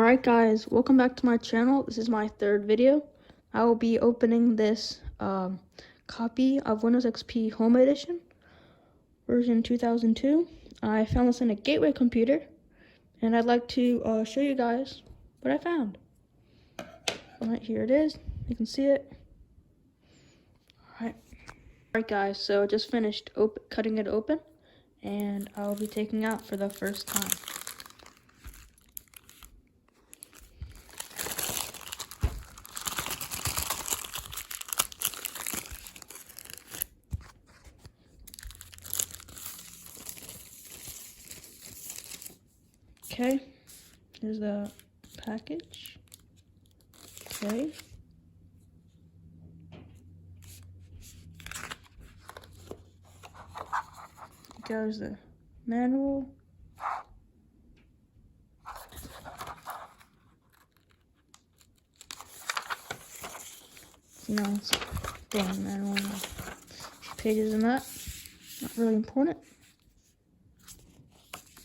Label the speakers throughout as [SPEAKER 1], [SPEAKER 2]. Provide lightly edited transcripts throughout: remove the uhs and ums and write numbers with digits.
[SPEAKER 1] Alright guys, welcome back to my channel. This is my third video. I will be opening this copy of Windows XP Home Edition, version 2002. I found this in a Gateway computer, and I'd like to show you guys what I found. Alright, here it is. You can see it. Alright guys, so I just finished cutting it open, and I'll be taking out for the first time. Okay, here's the package. Okay. Goes the manual. You know, it's dang manual. Pages in that. Not really important.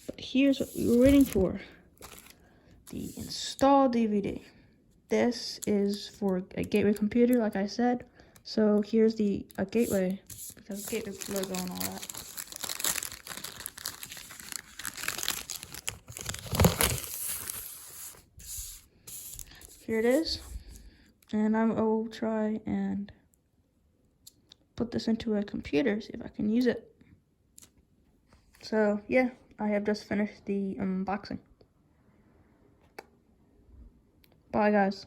[SPEAKER 1] But here's what we were waiting for. The install DVD. This is for a Gateway computer, like I said. So here's the Gateway, because Gateway logo and all that. Here it is, and I will try and put this into a computer, see if I can use it. So yeah, I have just finished the unboxing. Bye guys.